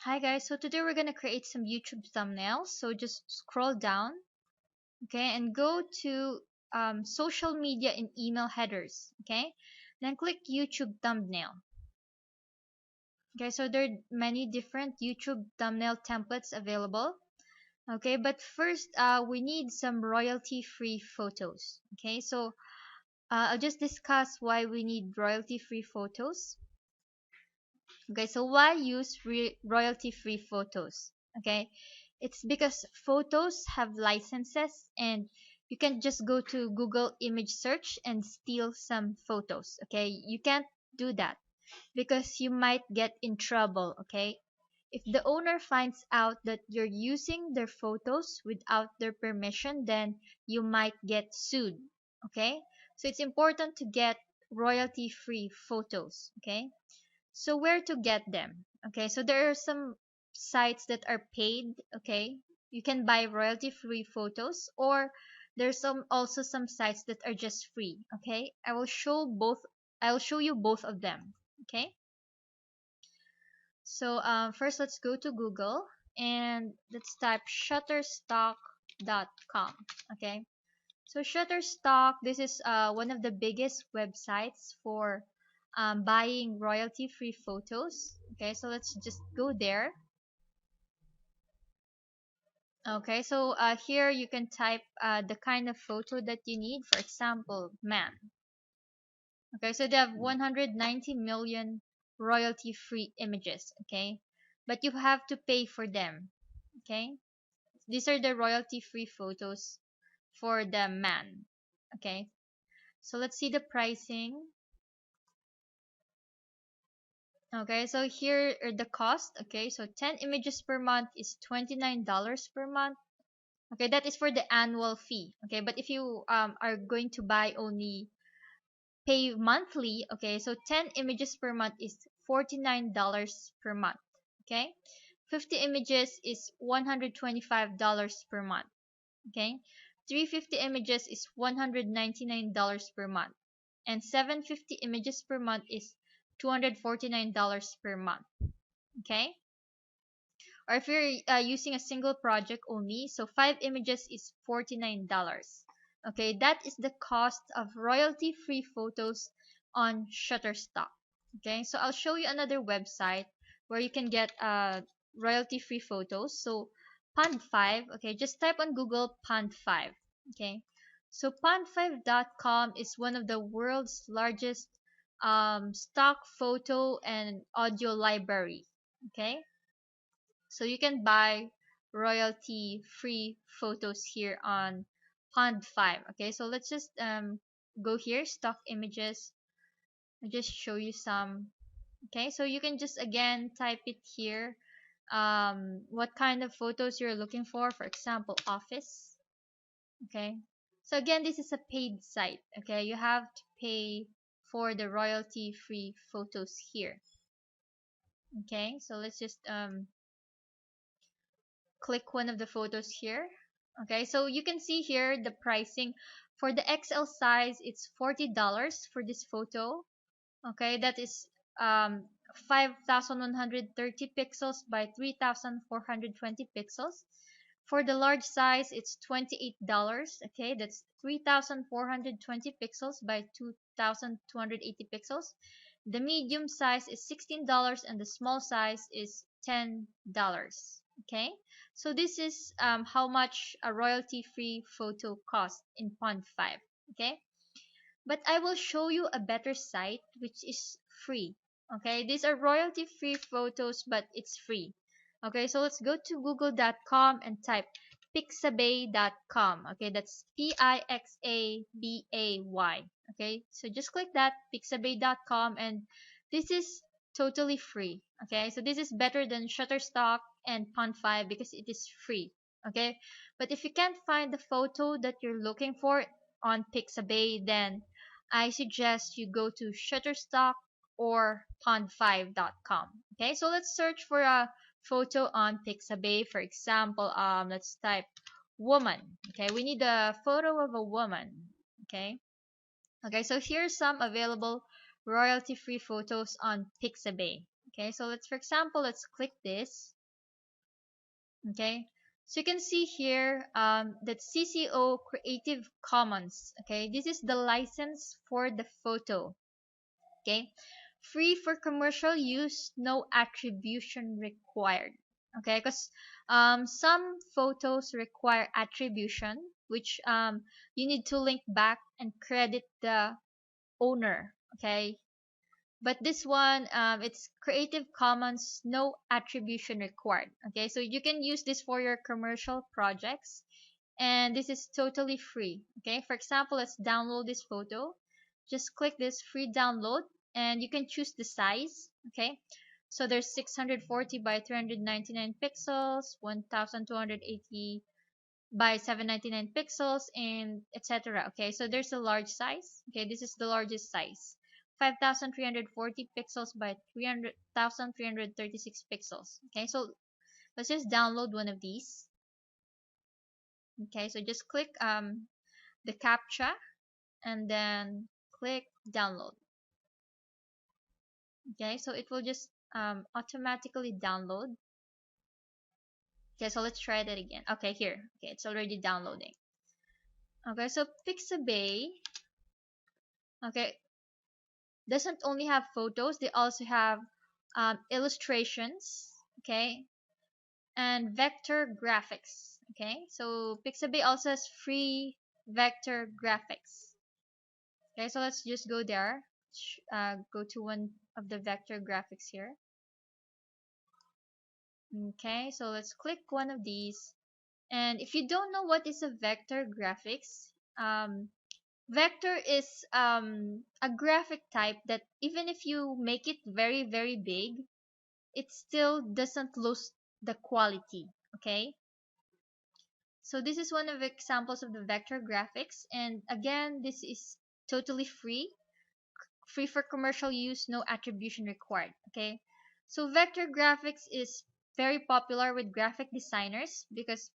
Hi guys, so today we're gonna create some YouTube thumbnails. So just scroll down, okay, and go to social media and email headers, okay. Then click YouTube thumbnail. Okay, so there are many different YouTube thumbnail templates available. Okay, but first we need some royalty-free photos. Okay, so I'll just discuss why we need royalty-free photos. Okay, so why use royalty free photos? Okay, it's because photos have licenses and you can just go to Google image search and steal some photos. Okay, you can't do that because you might get in trouble. Okay, if the owner finds out that you're using their photos without their permission, then you might get sued. Okay, so it's important to get royalty free photos. Okay, so where to get them? Okay, so there are some sites that are paid. Okay, you can buy royalty free photos, or there's some sites that are just free. Okay, I will show you both of them. Okay, so first let's go to Google and let's type shutterstock.com. Okay, so Shutterstock, this is one of the biggest websites for buying royalty-free photos. Okay, so let's just go there. Okay, so here you can type the kind of photo that you need. For example, man. Okay, so they have 190 million royalty-free images. Okay, but you have to pay for them. Okay, these are the royalty-free photos for the man. Okay, so let's see the pricing. Okay, so here are the cost. Okay, so 10 images per month is $29 per month. Okay, that is for the annual fee. Okay, but if you are going to buy only pay monthly, okay, so 10 images per month is $49 per month. Okay, 50 images is $125 per month. Okay, 350 images is $199 per month, and 750 images per month is $249 per month. Okay, or if you're using a single project only, so 5 images is $49. Okay, that is the cost of royalty free photos on Shutterstock. Okay, so I'll show you another website where you can get royalty free photos. So Pond 5. Okay, just type on Google Pond 5. Okay, so pond5.com is one of the world's largest stock photo and audio library. Okay, so you can buy royalty free photos here on Pond 5. Okay, so let's just go here, stock images. I'll just show you some. Okay, so you can just again type it here, what kind of photos you're looking for example, office. Okay, so again, this is a paid site. Okay, you have to pay for the royalty free photos here. Okay, so let's just click one of the photos here. Okay, so you can see here the pricing for the XL size. It's $40 for this photo. Okay, that is 5130 pixels by 3420 pixels. For the large size, it's $28. Okay, that's 3420 pixels by 2280 pixels. The medium size is $16 and the small size is $10. Okay, so this is how much a royalty free photo costs in Pond 5. Okay, but I will show you a better site which is free. Okay, these are royalty free photos but it's free. Okay, so let's go to google.com and type pixabay.com. Okay, that's Pixabay. Okay, so just click that, pixabay.com, and this is totally free. Okay, so this is better than Shutterstock and Pond 5 because it is free. Okay, but if you can't find the photo that you're looking for on Pixabay, then I suggest you go to Shutterstock or pond5.com. Okay, so let's search for a photo on Pixabay. For example, let's type woman. Okay, we need a photo of a woman. Okay, okay, so here's some available royalty-free photos on Pixabay. Okay, so let's, for example, let's click this. Okay, so you can see here that CCO Creative Commons. Okay, this is the license for the photo. Okay, free for commercial use, no attribution required. Okay, because some photos require attribution, which you need to link back and credit the owner. Okay, but this one it's Creative Commons, no attribution required. Okay, so you can use this for your commercial projects, and this is totally free. Okay, for example, let's download this photo. Just click this free download, and you can choose the size. Okay, so there's 640 by 399 pixels, 1280 by 799 pixels, and etc. Okay, so there's a large size. Okay, this is the largest size, 5340 pixels by 3336 pixels. Okay, so let's just download one of these. Okay, so just click the captcha and then click download. Okay, so it will just automatically download. Okay, so let's try that again. Okay, here. Okay, it's already downloading. Okay, so Pixabay, okay, doesn't only have photos, they also have illustrations, okay, and vector graphics. Okay, so Pixabay also has free vector graphics. Okay, so let's just go there. Go to one of the vector graphics here. Okay, so let's click one of these. And if you don't know what is a vector graphics, vector is a graphic type that even if you make it very, very big, it still doesn't lose the quality. Okay, so this is one of the examples of the vector graphics. And again, this is totally free for commercial use, no attribution required. Okay, so vector graphics is very popular with graphic designers because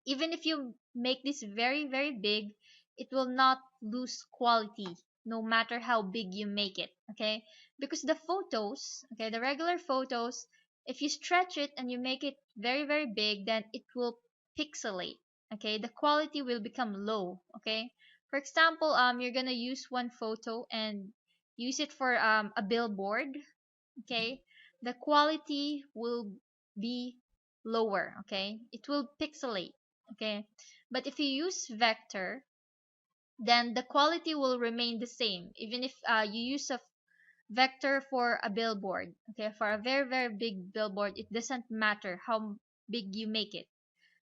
even if you make this very, very big, it will not lose quality no matter how big you make it. Okay, because the photos, okay, the regular photos, if you stretch it and you make it very, very big, then it will pixelate. Okay, the quality will become low. Okay, for example, you're gonna use one photo and use it for a billboard. Okay, the quality will be lower. Okay, it will pixelate. Okay, but if you use vector, then the quality will remain the same even if you use a vector for a billboard. Okay, for a very, very big billboard, it doesn't matter how big you make it,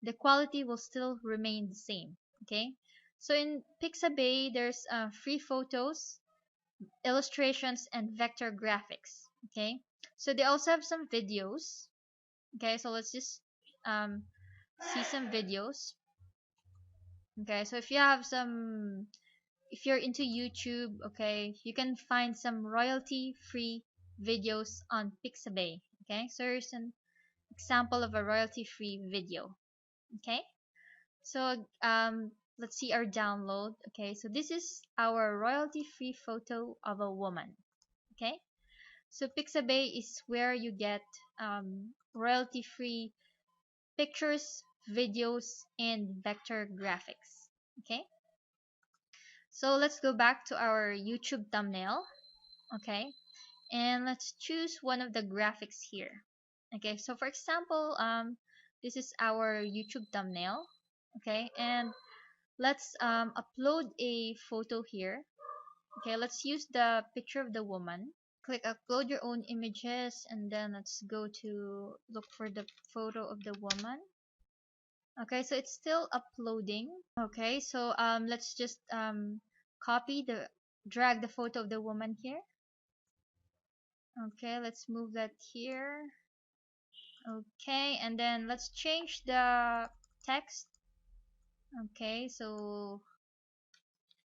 the quality will still remain the same. Okay, so in Pixabay there's free photos, illustrations, and vector graphics. Okay, so they also have some videos. Okay, so let's just um, see some videos. Okay, so if you're into YouTube, okay, you can find some royalty free videos on Pixabay. Okay, so here's an example of a royalty free video. Okay, so let's see our download. Okay, so this is our royalty free photo of a woman. Okay, so Pixabay is where you get royalty free pictures, videos, and vector graphics. Okay, so let's go back to our YouTube thumbnail. Okay, and let's choose one of the graphics here. Okay, so for example, this is our YouTube thumbnail. Okay, and let's upload a photo here. Okay, let's use the picture of the woman. Click upload your own images, and then let's go to look for the photo of the woman. Okay, so it's still uploading. Okay, so let's just drag the photo of the woman here. Okay, let's move that here. Okay, and then let's change the text. Okay, so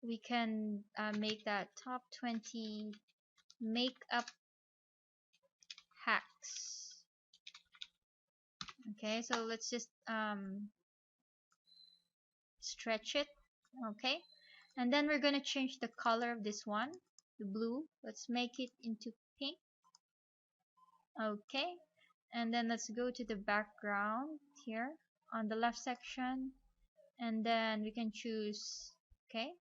we can make that top 20 makeup hacks. Okay, so let's just stretch it. Okay, and then we're gonna change the color of this one, the blue. Let's make it into pink. Okay, and then let's go to the background here on the left section, and then we can choose, okay,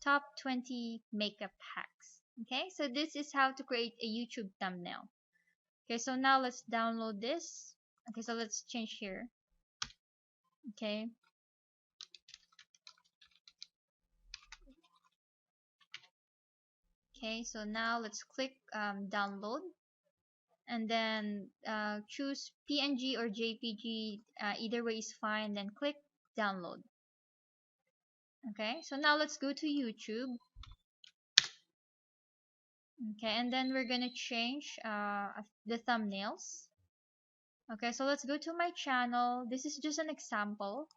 top 20 makeup hacks. Okay, so this is how to create a YouTube thumbnail. Okay, so now let's download this. Okay, so let's change here. Okay, okay, so now let's click download, and then choose PNG or JPG, either way is fine, then click download. Okay, so now let's go to YouTube. Okay, and then we're gonna change the thumbnails. Okay, so let's go to my channel. This is just an example.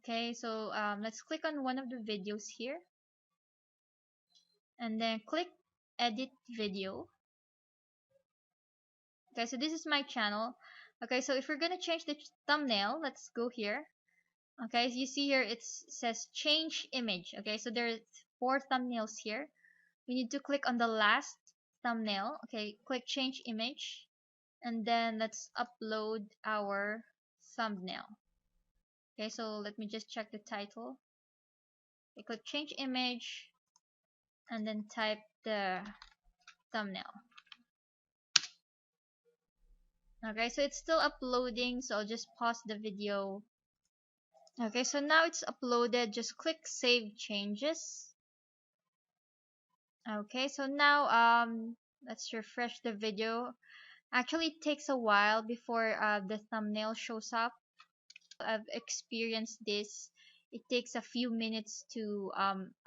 Okay, so let's click on one of the videos here, and then click edit video. Okay, so this is my channel. Okay, so if we're gonna change the thumbnail, let's go here. Okay, as you see here, it says change image. Okay, so there's 4 thumbnails here. We need to click on the last thumbnail. Okay, click change image, and then let's upload our thumbnail. Okay, so let me just check the title. Okay, click change image, and then type the thumbnail. Okay, so it's still uploading, so I'll just pause the video. Okay, so now it's uploaded. Just click save changes. Okay, so now let's refresh the video. Actually, it takes a while before the thumbnail shows up. I've experienced this. It takes a few minutes to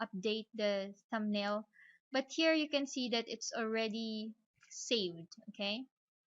update the thumbnail, but here you can see that it's already saved. Okay,